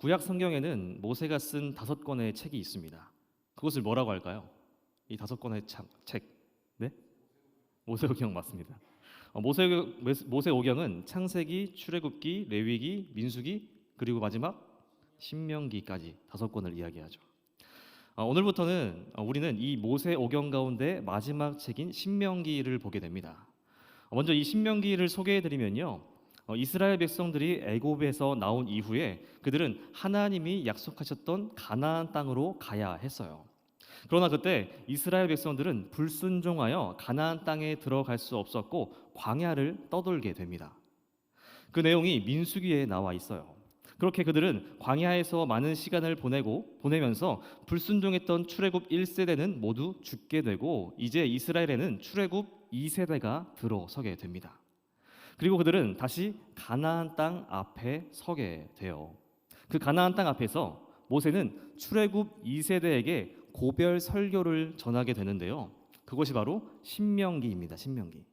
구약 성경에는 모세가 쓴 5권의 책이 있습니다. 그것을 뭐라고 할까요? 이 5권의 책. 네? 모세오경 맞습니다. 모세오경은 창세기, 출애굽기, 레위기, 민수기 그리고 마지막 신명기까지 5권을 이야기하죠. 오늘부터는 우리는 이 모세오경 가운데 마지막 책인 신명기를 보게 됩니다. 먼저 이 신명기를 소개해드리면요, 이스라엘 백성들이 애굽에서 나온 이후에 그들은 하나님이 약속하셨던 가나안 땅으로 가야 했어요. 그러나 그때 이스라엘 백성들은 불순종하여 가나안 땅에 들어갈 수 없었고 광야를 떠돌게 됩니다. 그 내용이 민수기에 나와 있어요. 그렇게 그들은 광야에서 많은 시간을 보내면서 불순종했던 출애굽 1세대는 모두 죽게 되고 이제 이스라엘에는 출애굽 2세대가 들어서게 됩니다. 그리고 그들은 다시 가나안 땅 앞에 서게 돼요. 그 가나안 땅 앞에서 모세는 출애굽 2세대에게 고별 설교를 전하게 되는데요. 그것이 바로 신명기입니다. 신명기.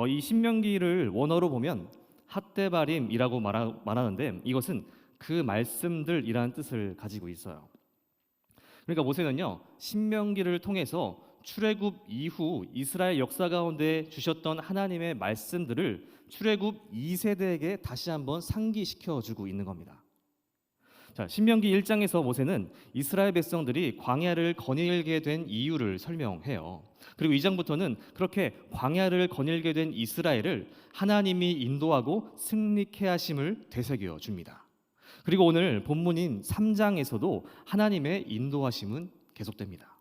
이 신명기를 원어로 보면 핫데바림이라고 말하는데 이것은 그 말씀들이라는 뜻을 가지고 있어요. 그러니까 모세는요, 신명기를 통해서 출애굽 이후 이스라엘 역사 가운데 주셨던 하나님의 말씀들을 출애굽 2세대에게 다시 한번 상기시켜 주고 있는 겁니다. 자, 신명기 1장에서 모세는 이스라엘 백성들이 광야를 거닐게 된 이유를 설명해요. 그리고 2장부터는 그렇게 광야를 거닐게 된 이스라엘을 하나님이 인도하고 승리케 하심을 되새겨 줍니다. 그리고 오늘 본문인 3장에서도 하나님의 인도하심은 계속됩니다.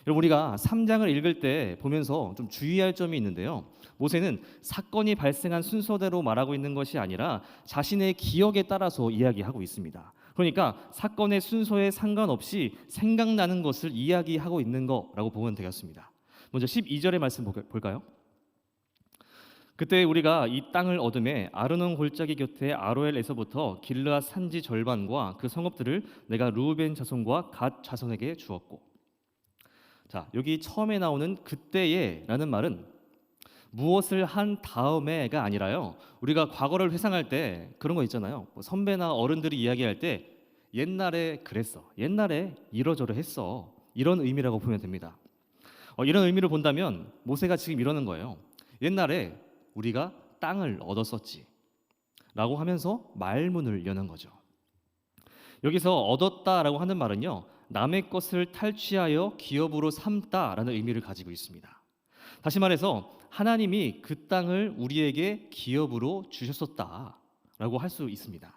여러분, 우리가 3장을 읽을 때 보면서 좀 주의할 점이 있는데요. 모세는 사건이 발생한 순서대로 말하고 있는 것이 아니라 자신의 기억에 따라서 이야기하고 있습니다. 그러니까 사건의 순서에 상관없이 생각나는 것을 이야기하고 있는 거라고 보면 되겠습니다. 먼저 12절의 말씀 볼까요? 그때 우리가 이 땅을 얻음에 아르논 골짜기 곁에 아로엘에서부터 길르앗 산지 절반과 그 성읍들을 내가 르우벤 자손과 갓 자손에게 주었고. 자, 여기 처음에 나오는 그때에라는 말은 무엇을 한 다음에가 아니라요, 우리가 과거를 회상할 때 그런 거 있잖아요. 선배나 어른들이 이야기할 때 옛날에 그랬어, 옛날에 이러저러 했어, 이런 의미라고 보면 됩니다. 이런 의미를 본다면 모세가 지금 이러는 거예요. 옛날에 우리가 땅을 얻었었지 라고 하면서 말문을 여는 거죠. 여기서 얻었다라고 하는 말은요, 남의 것을 탈취하여 기업으로 삼다라는 의미를 가지고 있습니다. 다시 말해서 하나님이 그 땅을 우리에게 기업으로 주셨었다라고 할 수 있습니다.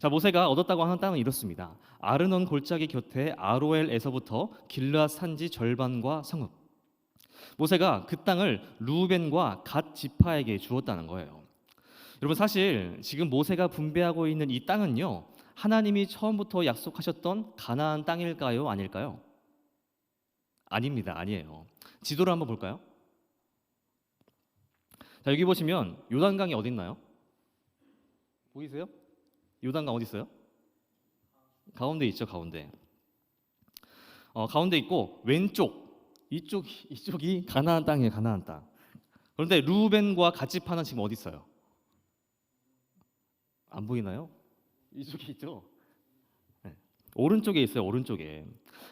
자, 모세가 얻었다고 하는 땅은 이렇습니다. 아르논 골짜기 곁에 아로엘에서부터 길르앗 산지 절반과 성읍. 모세가 그 땅을 루벤과 갓 지파에게 주었다는 거예요. 여러분, 사실 지금 모세가 분배하고 있는 이 땅은요, 하나님이 처음부터 약속하셨던 가나안 땅일까요? 아닐까요? 아닙니다. 아니에요. 지도를 한번 볼까요? 자, 여기 보시면 요단강이 어디 있나요? 보이세요? 요단강 어디 있어요? 가운데 있죠, 가운데. 가운데 있고 왼쪽 이쪽이 가나안 땅이에요, 가나안 땅. 그런데 루벤과 갓지파는 지금 어디 있어요? 안 보이나요? 이쪽에 있죠. 네. 오른쪽에 있어요, 오른쪽에.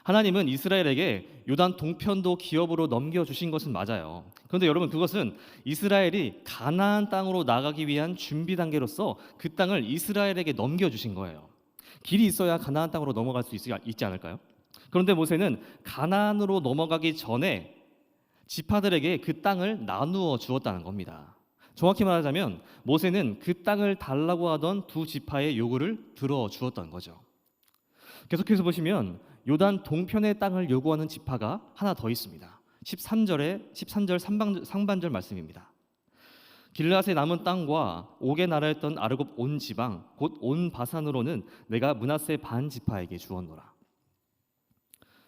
하나님은 이스라엘에게 요단 동편도 기업으로 넘겨주신 것은 맞아요. 그런데 여러분, 그것은 이스라엘이 가나안 땅으로 나가기 위한 준비 단계로서 그 땅을 이스라엘에게 넘겨주신 거예요. 길이 있어야 가나안 땅으로 넘어갈 수 있지 않을까요? 그런데 모세는 가나안으로 넘어가기 전에 지파들에게 그 땅을 나누어 주었다는 겁니다. 정확히 말하자면 모세는 그 땅을 달라고 하던 두 지파의 요구를 들어주었던 거죠. 계속해서 보시면 요단 동편의 땅을 요구하는 지파가 하나 더 있습니다. 13절 상반절 말씀입니다. 길르앗의 남은 땅과 옥의 나라였던 아르곱 온 지방 곧 온 바산으로는 내가 므낫세 반 지파에게 주었노라.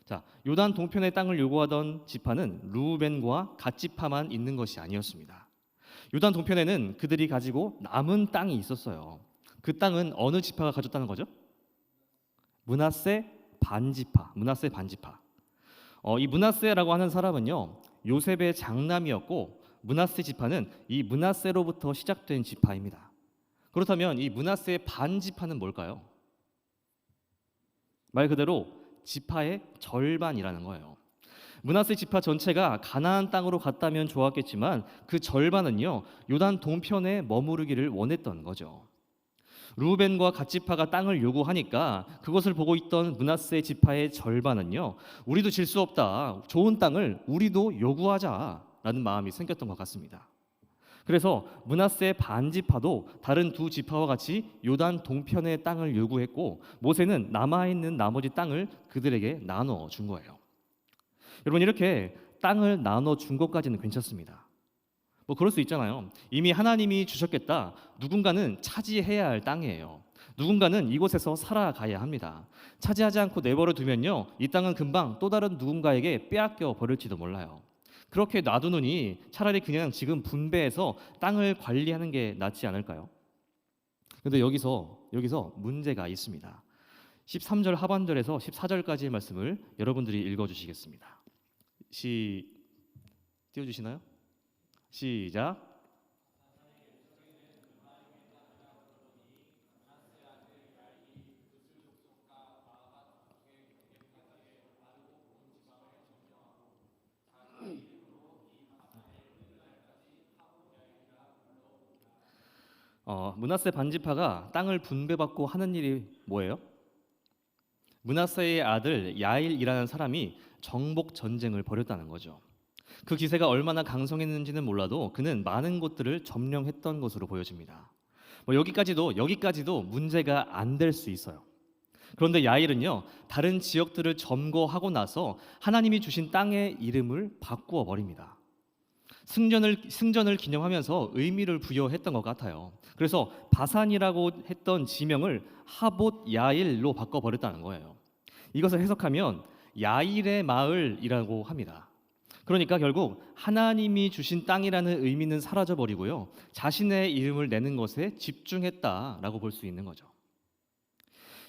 자, 요단 동편의 땅을 요구하던 지파는 루벤과 갓 지파만 있는 것이 아니었습니다. 요단 동편에는 그들이 가지고 남은 땅이 있었어요. 그 땅은 어느 지파가 가졌다는 거죠? 므낫세 반지파. 이 므낫세라고 하는 사람은요, 요셉의 장남이었고 므낫세 지파는 이 므낫세로부터 시작된 지파입니다. 그렇다면 이 므낫세 반지파는 뭘까요? 말 그대로 지파의 절반이라는 거예요. 므낫세 지파 전체가 가나안 땅으로 갔다면 좋았겠지만 그 절반은요 요단 동편에 머무르기를 원했던 거죠. 루벤과 갓 지파가 땅을 요구하니까 그것을 보고 있던 므낫세 지파의 절반은요 우리도 질 수 없다, 좋은 땅을 우리도 요구하자라는 마음이 생겼던 것 같습니다. 그래서 므낫세 반지파도 다른 두 지파와 같이 요단 동편의 땅을 요구했고 모세는 남아있는 나머지 땅을 그들에게 나눠 준 거예요. 여러분, 이렇게 땅을 나눠 준 것까지는 괜찮습니다. 뭐 그럴 수 있잖아요. 이미 하나님이 주셨겠다. 누군가는 차지해야 할 땅이에요. 누군가는 이곳에서 살아가야 합니다. 차지하지 않고 내버려 두면요 이 땅은 금방 또 다른 누군가에게 빼앗겨 버릴지도 몰라요. 그렇게 놔두느니 차라리 그냥 지금 분배해서 땅을 관리하는 게 낫지 않을까요? 근데 여기서 문제가 있습니다. 13절 하반절에서 14절까지의 말씀을 여러분들이 읽어주시겠습니다. 띄워주시나요? 시작. 므낫세 반지파가 땅을 분배받고 하는 일이 뭐예요? 므낫세의 아들 야일이라는 사람이 정복 전쟁을 벌였다는 거죠. 그 기세가 얼마나 강성했는지는 몰라도 그는 많은 곳들을 점령했던 것으로 보여집니다. 여기까지도 문제가 안 될 수 있어요. 그런데 야일은요 다른 지역들을 점거하고 나서 하나님이 주신 땅의 이름을 바꾸어 버립니다. 승전을 기념하면서 의미를 부여했던 것 같아요. 그래서 바산이라고 했던 지명을 하봇 야일로 바꿔버렸다는 거예요. 이것을 해석하면 야일의 마을이라고 합니다. 그러니까 결국 하나님이 주신 땅이라는 의미는 사라져버리고요 자신의 이름을 내는 것에 집중했다라고 볼 수 있는 거죠.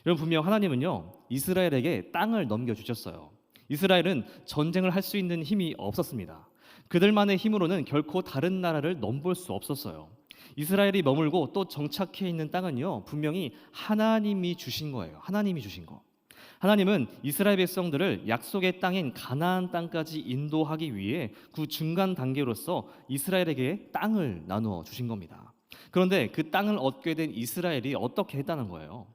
여러분, 분명 하나님은요 이스라엘에게 땅을 넘겨주셨어요. 이스라엘은 전쟁을 할 수 있는 힘이 없었습니다. 그들만의 힘으로는 결코 다른 나라를 넘볼 수 없었어요. 이스라엘이 머물고 또 정착해 있는 땅은요 분명히 하나님이 주신 거예요. 하나님이 주신 거. 하나님은 이스라엘 백성들을 약속의 땅인 가나안 땅까지 인도하기 위해 그 중간 단계로서 이스라엘에게 땅을 나누어 주신 겁니다. 그런데 그 땅을 얻게 된 이스라엘이 어떻게 했다는 거예요?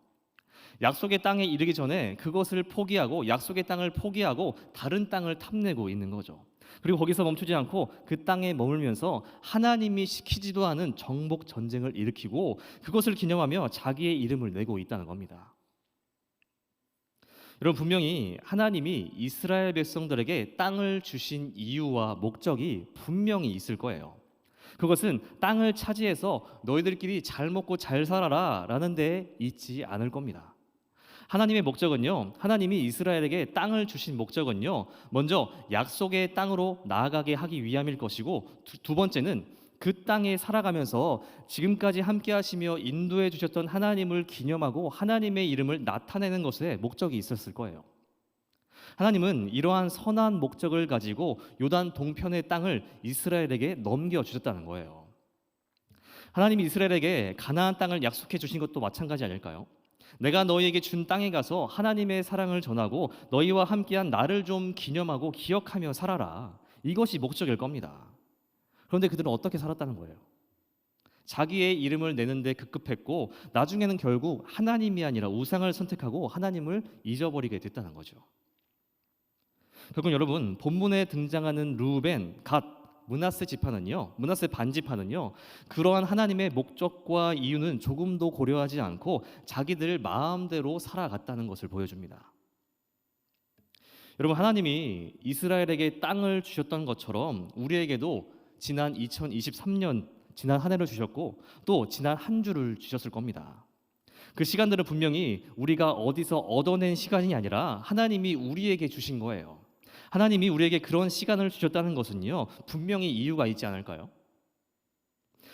약속의 땅에 이르기 전에 그것을 포기하고 약속의 땅을 포기하고 다른 땅을 탐내고 있는 거죠. 그리고 거기서 멈추지 않고 그 땅에 머물면서 하나님이 시키지도 않은 정복 전쟁을 일으키고 그것을 기념하며 자기의 이름을 내고 있다는 겁니다. 여러분, 분명히 하나님이 이스라엘 백성들에게 땅을 주신 이유와 목적이 분명히 있을 거예요. 그것은 땅을 차지해서 너희들끼리 잘 먹고 잘 살아라 라는 데 있지 않을 겁니다. 하나님의 목적은요, 하나님이 이스라엘에게 땅을 주신 목적은요, 먼저 약속의 땅으로 나아가게 하기 위함일 것이고, 두 번째는 그 땅에 살아가면서 지금까지 함께 하시며 인도해 주셨던 하나님을 기념하고 하나님의 이름을 나타내는 것에 목적이 있었을 거예요. 하나님은 이러한 선한 목적을 가지고 요단 동편의 땅을 이스라엘에게 넘겨주셨다는 거예요. 하나님이 이스라엘에게 가나안 땅을 약속해 주신 것도 마찬가지 아닐까요? 내가 너희에게 준 땅에 가서 하나님의 사랑을 전하고 너희와 함께한 나를 좀 기념하고 기억하며 살아라. 이것이 목적일 겁니다. 그런데 그들은 어떻게 살았다는 거예요? 자기의 이름을 내는데 급급했고 나중에는 결국 하나님이 아니라 우상을 선택하고 하나님을 잊어버리게 됐다는 거죠. 결국 여러분, 본문에 등장하는 루벤, 갓, 므낫세 지파는요, 므낫세 반지파는요, 그러한 하나님의 목적과 이유는 조금도 고려하지 않고 자기들 마음대로 살아갔다는 것을 보여줍니다. 여러분, 하나님이 이스라엘에게 땅을 주셨던 것처럼 우리에게도 지난 2023년 지난 한 해를 주셨고 또 지난 한 주를 주셨을 겁니다. 그 시간들은 분명히 우리가 어디서 얻어낸 시간이 아니라 하나님이 우리에게 주신 거예요. 하나님이 우리에게 그런 시간을 주셨다는 것은요, 분명히 이유가 있지 않을까요?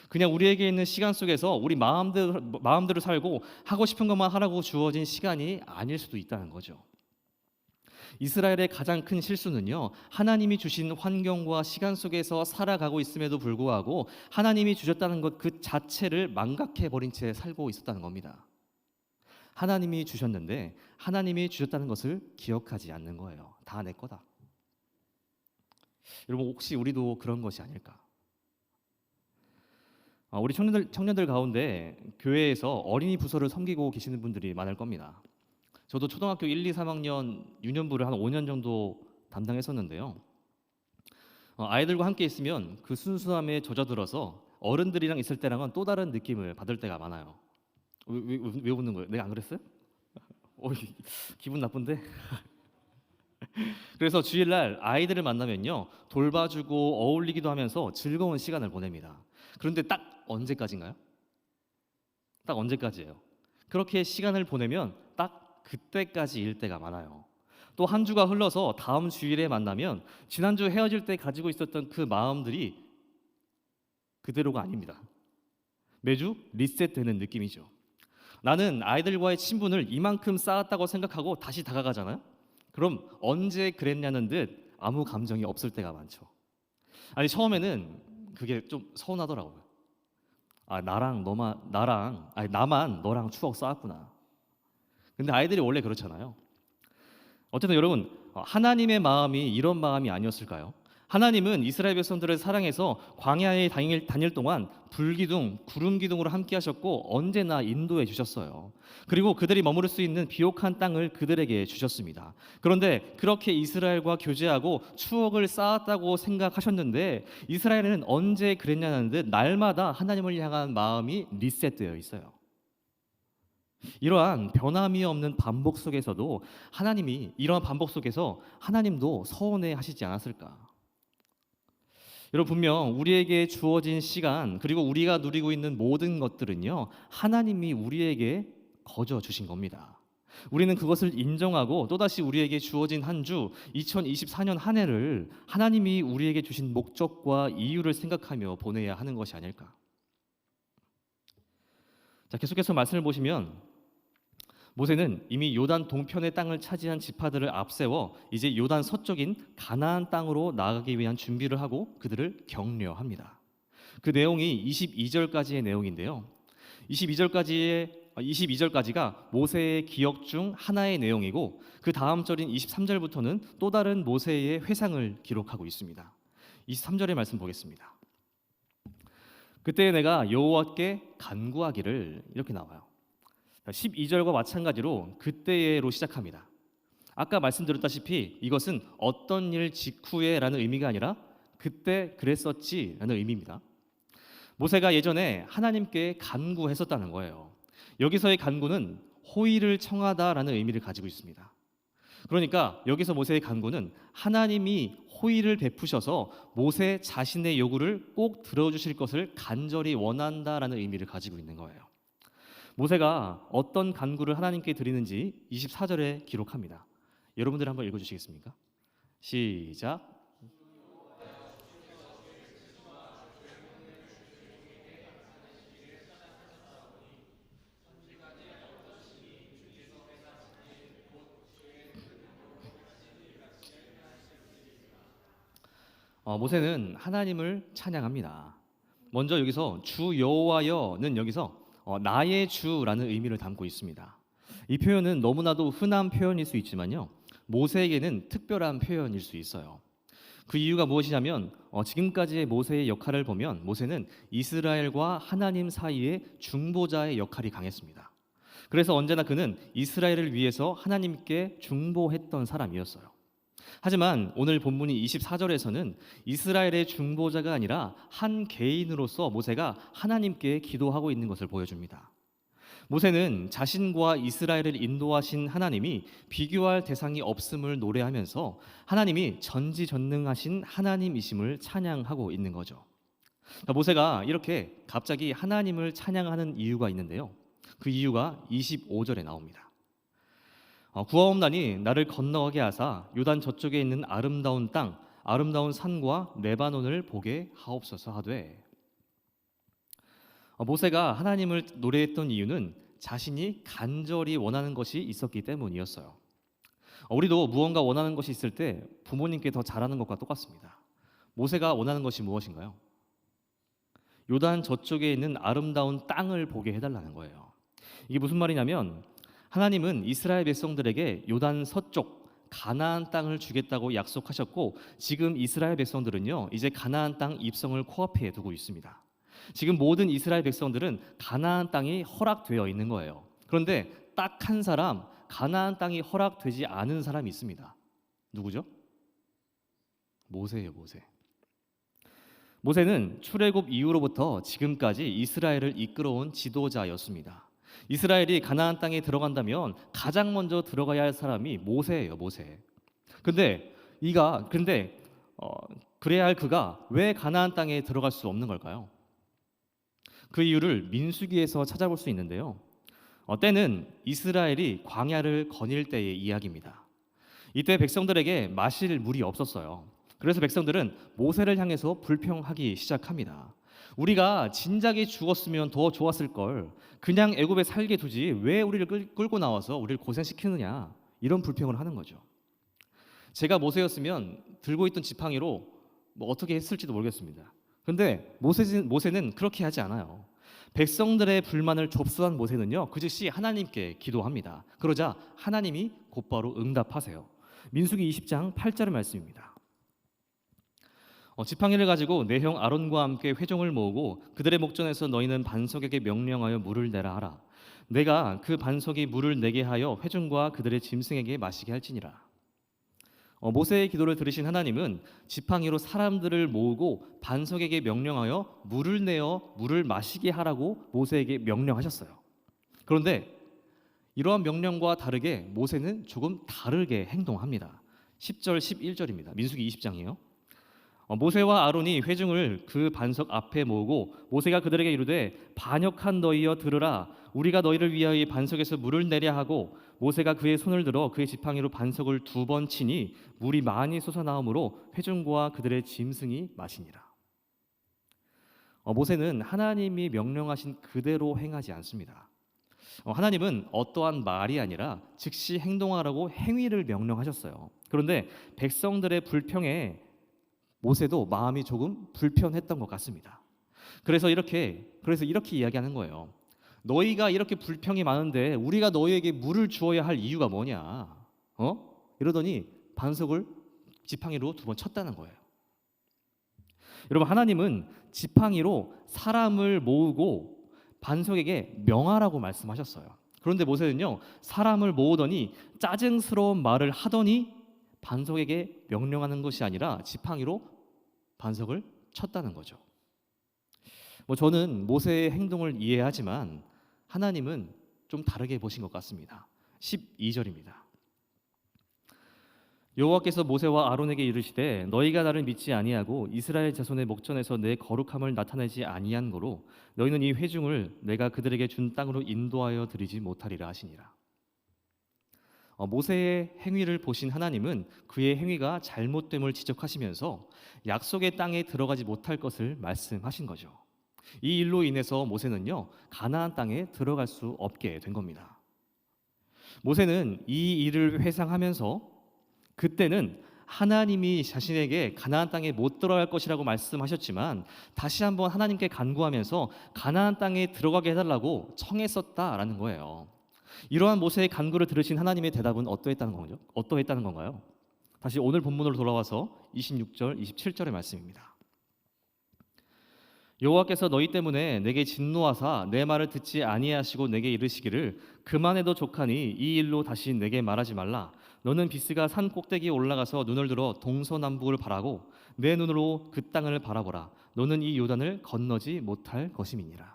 그냥 우리에게 있는 시간 속에서 우리 마음대로 살고 하고 싶은 것만 하라고 주어진 시간이 아닐 수도 있다는 거죠. 이스라엘의 가장 큰 실수는요, 하나님이 주신 환경과 시간 속에서 살아가고 있음에도 불구하고 하나님이 주셨다는 것 그 자체를 망각해 버린 채 살고 있었다는 겁니다. 하나님이 주셨는데 하나님이 주셨다는 것을 기억하지 않는 거예요. 다 내 거다. 여러분 혹시 우리도 그런 것이 아닐까? 우리 청년들 가운데 교회에서 어린이 부서를 섬기고 계시는 분들이 많을 겁니다. 저도 초등학교 1, 2, 3학년 유년부를 한 5년 정도 담당했었는데요. 아이들과 함께 있으면 그 순수함에 젖어들어서 어른들이랑 있을 때랑은 또 다른 느낌을 받을 때가 많아요. 왜 웃는 거예요? 내가 안 그랬어요? 기분 나쁜데? 그래서 주일날 아이들을 만나면요, 돌봐주고 어울리기도 하면서 즐거운 시간을 보냅니다. 그런데 딱 언제까지인가요? 딱 언제까지예요? 그렇게 시간을 보내면 딱 그때까지일 때가 많아요. 또 한 주가 흘러서 다음 주일에 만나면 지난주 헤어질 때 가지고 있었던 그 마음들이 그대로가 아닙니다. 매주 리셋되는 느낌이죠. 나는 아이들과의 친분을 이만큼 쌓았다고 생각하고 다시 다가가잖아요. 그럼 언제 그랬냐는 듯 아무 감정이 없을 때가 많죠. 아니 처음에는 그게 좀 서운하더라고요. 나만 너랑 추억 쌓았구나. 근데 아이들이 원래 그렇잖아요. 어쨌든 여러분, 하나님의 마음이 이런 마음이 아니었을까요? 하나님은 이스라엘 백성들을 사랑해서 광야에 다닐 동안 불기둥, 구름 기둥으로 함께 하셨고 언제나 인도해 주셨어요. 그리고 그들이 머무를 수 있는 비옥한 땅을 그들에게 주셨습니다. 그런데 그렇게 이스라엘과 교제하고 추억을 쌓았다고 생각하셨는데 이스라엘은 언제 그랬냐는 듯 날마다 하나님을 향한 마음이 리셋되어 있어요. 이러한 변함이 없는 반복 속에서도 이러한 반복 속에서 하나님도 서운해 하시지 않았을까? 여러분 분명 우리에게 주어진 시간 그리고 우리가 누리고 있는 모든 것들은요 하나님이 우리에게 거저 주신 겁니다. 우리는 그것을 인정하고 또다시 우리에게 주어진 한 주 2024년 한 해를 하나님이 우리에게 주신 목적과 이유를 생각하며 보내야 하는 것이 아닐까. 자, 계속해서 말씀을 보시면 모세는 이미 요단 동편의 땅을 차지한 지파들을 앞세워 이제 요단 서쪽인 가나안 땅으로 나아가기 위한 준비를 하고 그들을 격려합니다. 그 내용이 22절까지의 내용인데요. 22절까지가 모세의 기억 중 하나의 내용이고 그 다음 절인 23절부터는 또 다른 모세의 회상을 기록하고 있습니다. 23절의 말씀 보겠습니다. 그때 내가 여호와께 간구하기를 이렇게 나와요. 12절과 마찬가지로 그때에로 시작합니다. 아까 말씀드렸다시피 이것은 어떤 일 직후에라는 의미가 아니라 그때 그랬었지라는 의미입니다. 모세가 예전에 하나님께 간구했었다는 거예요. 여기서의 간구는 호의를 청하다라는 의미를 가지고 있습니다. 그러니까 여기서 모세의 간구는 하나님이 호의를 베푸셔서 모세 자신의 요구를 꼭 들어주실 것을 간절히 원한다라는 의미를 가지고 있는 거예요. 모세가 어떤 간구를 하나님께 드리는지 24절에 기록합니다. 여러분들 한번 읽어주시겠습니까? 시작. 모세는 하나님을 찬양합니다. 먼저 여기서 주 여호와여는 여기서 나의 주라는 의미를 담고 있습니다. 이 표현은 너무나도 흔한 표현일 수 있지만요. 모세에게는 특별한 표현일 수 있어요. 그 이유가 무엇이냐면 지금까지의 모세의 역할을 보면 모세는 이스라엘과 하나님 사이의 중보자의 역할이 강했습니다. 그래서 언제나 그는 이스라엘을 위해서 하나님께 중보했던 사람이었어요. 하지만 오늘 본문이 24절에서는 이스라엘의 중보자가 아니라 한 개인으로서 모세가 하나님께 기도하고 있는 것을 보여줍니다. 모세는 자신과 이스라엘을 인도하신 하나님이 비교할 대상이 없음을 노래하면서 하나님이 전지전능하신 하나님이심을 찬양하고 있는 거죠. 모세가 이렇게 갑자기 하나님을 찬양하는 이유가 있는데요. 그 이유가 25절에 나옵니다. 구하옵나니 나를 건너가게 하사 요단 저쪽에 있는 아름다운 땅, 아름다운 산과 레바논을 보게 하옵소서 하되. 모세가 하나님을 노래했던 이유는 자신이 간절히 원하는 것이 있었기 때문이었어요. 우리도 무언가 원하는 것이 있을 때 부모님께 더 잘하는 것과 똑같습니다. 모세가 원하는 것이 무엇인가요? 요단 저쪽에 있는 아름다운 땅을 보게 해달라는 거예요. 이게 무슨 말이냐면 하나님은 이스라엘 백성들에게 요단 서쪽 가나안 땅을 주겠다고 약속하셨고 지금 이스라엘 백성들은요 이제 가나안 땅 입성을 코앞에 두고 있습니다. 지금 모든 이스라엘 백성들은 가나안 땅이 허락되어 있는 거예요. 그런데 딱 한 사람 가나안 땅이 허락되지 않은 사람이 있습니다. 누구죠? 모세예요, 모세. 모세는 출애굽 이후로부터 지금까지 이스라엘을 이끌어온 지도자였습니다. 이스라엘이 가나안 땅에 들어간다면 가장 먼저 들어가야 할 사람이 모세예요, 모세. 근데 그래야 할 그가 왜 가나안 땅에 들어갈 수 없는 걸까요? 그 이유를 민수기에서 찾아볼 수 있는데요. 때는 이스라엘이 광야를 거닐 때의 이야기입니다. 이때 백성들에게 마실 물이 없었어요. 그래서 백성들은 모세를 향해서 불평하기 시작합니다. 우리가 진작에 죽었으면 더 좋았을 걸. 그냥 애굽에 살게 두지 왜 우리를 끌고 나와서 우리를 고생시키느냐. 이런 불평을 하는 거죠. 제가 모세였으면 들고 있던 지팡이로 어떻게 했을지도 모르겠습니다. 근데 모세는 그렇게 하지 않아요. 백성들의 불만을 접수한 모세는요, 그 즉시 하나님께 기도합니다. 그러자 하나님이 곧바로 응답하세요. 민수기 20장 8절의 말씀입니다. 지팡이를 가지고 내 형 아론과 함께 회중을 모으고 그들의 목전에서 너희는 반석에게 명령하여 물을 내라 하라. 내가 그 반석이 물을 내게 하여 회중과 그들의 짐승에게 마시게 할지니라. 모세의 기도를 들으신 하나님은 지팡이로 사람들을 모으고 반석에게 명령하여 물을 내어 물을 마시게 하라고 모세에게 명령하셨어요. 그런데 이러한 명령과 다르게 모세는 조금 다르게 행동합니다. 10절 11절입니다. 민수기 20장이에요. 모세와 아론이 회중을 그 반석 앞에 모으고 모세가 그들에게 이르되 반역한 너희여 들으라. 우리가 너희를 위하여 이 반석에서 물을 내려 하고 모세가 그의 손을 들어 그의 지팡이로 반석을 2번 치니 물이 많이 솟아나오므로 회중과 그들의 짐승이 마시니라. 모세는 하나님이 명령하신 그대로 행하지 않습니다. 하나님은 어떠한 말이 아니라 즉시 행동하라고 행위를 명령하셨어요. 그런데 백성들의 불평에 모세도 마음이 조금 불편했던 것 같습니다. 그래서 이렇게 이야기하는 거예요. 너희가 이렇게 불평이 많은데 우리가 너희에게 물을 주어야 할 이유가 뭐냐? 이러더니 반석을 지팡이로 2번 쳤다는 거예요. 여러분, 하나님은 지팡이로 사람을 모으고 반석에게 명하라고 말씀하셨어요. 그런데 모세는요, 사람을 모으더니 짜증스러운 말을 하더니 반석에게 명령하는 것이 아니라 지팡이로 반석을 쳤다는 거죠. 저는 모세의 행동을 이해하지만 하나님은 좀 다르게 보신 것 같습니다. 12절입니다. 여호와께서 모세와 아론에게 이르시되 너희가 나를 믿지 아니하고 이스라엘 자손의 목전에서 내 거룩함을 나타내지 아니한 거로 너희는 이 회중을 내가 그들에게 준 땅으로 인도하여 드리지 못하리라 하시니라. 모세의 행위를 보신 하나님은 그의 행위가 잘못됨을 지적하시면서 약속의 땅에 들어가지 못할 것을 말씀하신 거죠. 이 일로 인해서 모세는요, 가나안 땅에 들어갈 수 없게 된 겁니다. 모세는 이 일을 회상하면서 그때는 하나님이 자신에게 가나안 땅에 못 들어갈 것이라고 말씀하셨지만 다시 한번 하나님께 간구하면서 가나안 땅에 들어가게 해달라고 청했었다라는 거예요. 이러한 모세의 간구를 들으신 하나님의 대답은 어떠했다는 건가요? 다시 오늘 본문으로 돌아와서 26절, 27절의 말씀입니다. 여호와께서 너희 때문에 내게 진노하사 내 말을 듣지 아니하시고 내게 이르시기를 그만해도 족하니 이 일로 다시 내게 말하지 말라. 너는 비스가 산 꼭대기에 올라가서 눈을 들어 동서남북을 바라고 내 눈으로 그 땅을 바라보라. 너는 이 요단을 건너지 못할 것임이니라.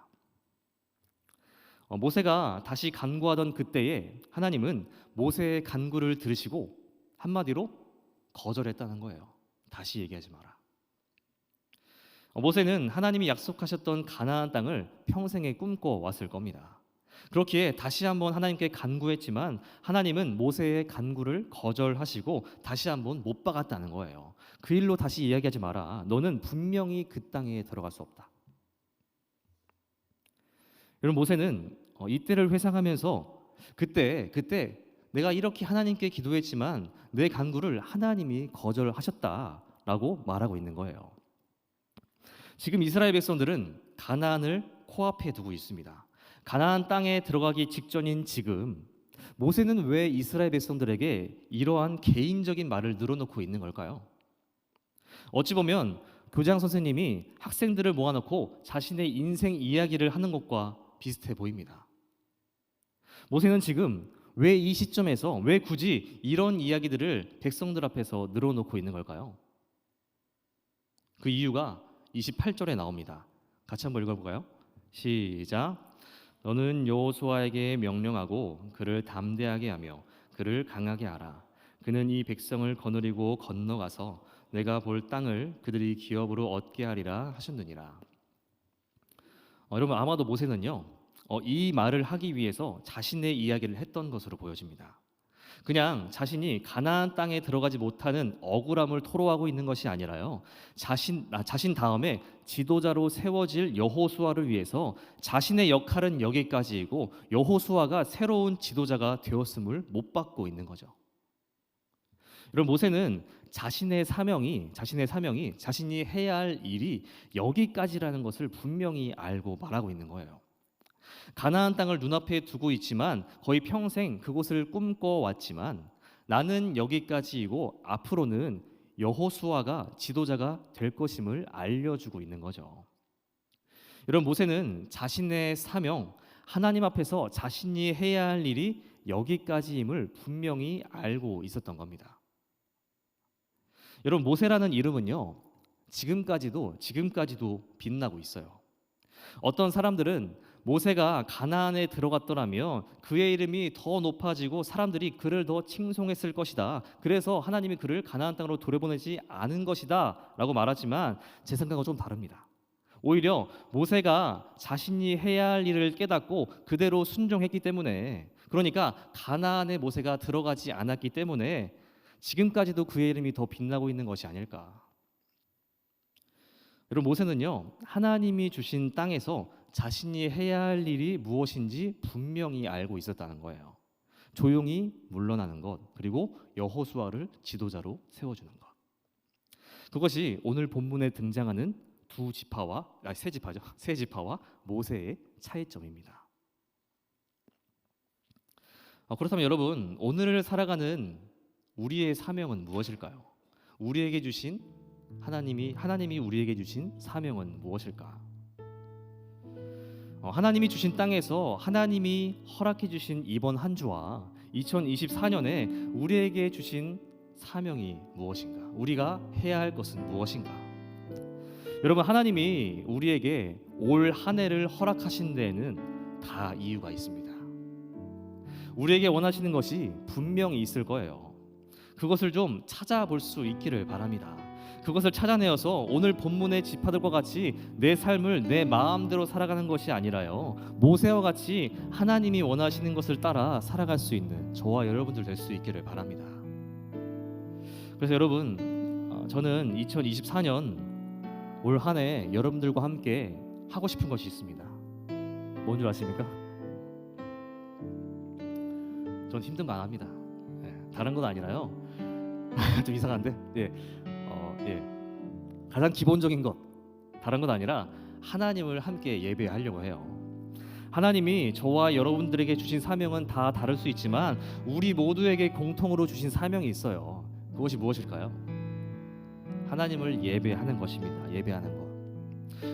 모세가 다시 간구하던 그때에 하나님은 모세의 간구를 들으시고 한마디로 거절했다는 거예요. 다시 얘기하지 마라. 모세는 하나님이 약속하셨던 가나안 땅을 평생에 꿈꿔왔을 겁니다. 그렇기에 다시 한번 하나님께 간구했지만 하나님은 모세의 간구를 거절하시고 다시 한번 못 박았다는 거예요. 그 일로 다시 이야기하지 마라. 너는 분명히 그 땅에 들어갈 수 없다. 여러분, 모세는 이때를 회상하면서 그때 내가 이렇게 하나님께 기도했지만 내 간구를 하나님이 거절하셨다라고 말하고 있는 거예요. 지금 이스라엘 백성들은 가나안을 코앞에 두고 있습니다. 가나안 땅에 들어가기 직전인 지금 모세는 왜 이스라엘 백성들에게 이러한 개인적인 말을 늘어놓고 있는 걸까요? 어찌 보면 교장 선생님이 학생들을 모아놓고 자신의 인생 이야기를 하는 것과 비슷해 보입니다. 모세는 지금 왜 이 시점에서 왜 굳이 이런 이야기들을 백성들 앞에서 늘어놓고 있는 걸까요? 그 이유가 28절에 나옵니다. 같이 한번 읽어볼까요? 시작. 너는 여호수아에게 명령하고 그를 담대하게 하며 그를 강하게 하라. 그는 이 백성을 거느리고 건너가서 내가 볼 땅을 그들이 기업으로 얻게 하리라 하셨느니라. 여러분 아마도 모세는요 이 말을 하기 위해서 자신의 이야기를 했던 것으로 보여집니다. 그냥 자신이 가나안 땅에 들어가지 못하는 억울함을 토로하고 있는 것이 아니라요. 자신 다음에 지도자로 세워질 여호수아를 위해서 자신의 역할은 여기까지이고 여호수아가 새로운 지도자가 되었음을 못 받고 있는 거죠. 이런 모세는 자신의 사명이 자신이 해야 할 일이 여기까지라는 것을 분명히 알고 말하고 있는 거예요. 가나안 땅을 눈앞에 두고 있지만 거의 평생 그곳을 꿈꿔왔지만 나는 여기까지이고 앞으로는 여호수아가 지도자가 될 것임을 알려주고 있는 거죠. 이런 모세는 자신의 사명, 하나님 앞에서 자신이 해야 할 일이 여기까지임을 분명히 알고 있었던 겁니다. 여러분 모세라는 이름은요 지금까지도 빛나고 있어요. 어떤 사람들은 모세가 가나안에 들어갔더라면 그의 이름이 더 높아지고 사람들이 그를 더 칭송했을 것이다. 그래서 하나님이 그를 가나안 땅으로 돌려보내지 않은 것이다 라고 말하지만 제 생각은 좀 다릅니다. 오히려 모세가 자신이 해야 할 일을 깨닫고 그대로 순종했기 때문에, 그러니까 가나안에 모세가 들어가지 않았기 때문에 지금까지도 그의 이름이 더 빛나고 있는 것이 아닐까. 여러분 모세는요 하나님이 주신 땅에서 자신이 해야 할 일이 무엇인지 분명히 알고 있었다는 거예요. 조용히 물러나는 것, 그리고 여호수아를 지도자로 세워주는 것. 그것이 오늘 본문에 등장하는 세 지파와 모세의 차이점입니다. 그렇다면 여러분 오늘을 살아가는 우리의 사명은 무엇일까요? 하나님이 우리에게 주신 사명은 무엇일까? 하나님이 주신 땅에서 하나님이 허락해 주신 이번 한 주와 2024년에 우리에게 주신 사명이 무엇인가? 우리가 해야 할 것은 무엇인가? 여러분 하나님이 우리에게 올 한 해를 허락하신 데에는 다 이유가 있습니다. 우리에게 원하시는 것이 분명히 있을 거예요. 그것을 좀 찾아볼 수 있기를 바랍니다. 그것을 찾아내어서 오늘 본문의 지파들과 같이 내 삶을 내 마음대로 살아가는 것이 아니라요 모세와 같이 하나님이 원하시는 것을 따라 살아갈 수 있는 저와 여러분들 될 수 있기를 바랍니다. 그래서 여러분 저는 2024년 올 한 해 여러분들과 함께 하고 싶은 것이 있습니다. 뭔 줄 아십니까? 전 힘든 거 안 합니다. 다른 건 아니라요 좀 이상한데 가장 기본적인 것, 다른 건 아니라 하나님을 함께 예배하려고 해요. 하나님이 저와 여러분들에게 주신 사명은 다 다를 수 있지만 우리 모두에게 공통으로 주신 사명이 있어요. 그것이 무엇일까요? 하나님을 예배하는 것입니다. 예배하는 것.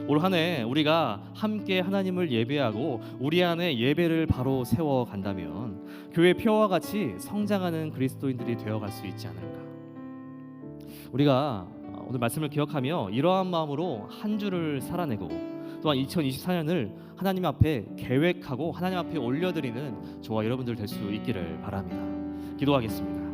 올 한 해 우리가 함께 하나님을 예배하고 우리 안에 예배를 바로 세워간다면 교회 표와 같이 성장하는 그리스도인들이 되어갈 수 있지 않을까. 우리가 오늘 말씀을 기억하며 이러한 마음으로 한 주를 살아내고 또한 2024년을 하나님 앞에 계획하고 하나님 앞에 올려드리는 저와 여러분들 될 수 있기를 바랍니다. 기도하겠습니다.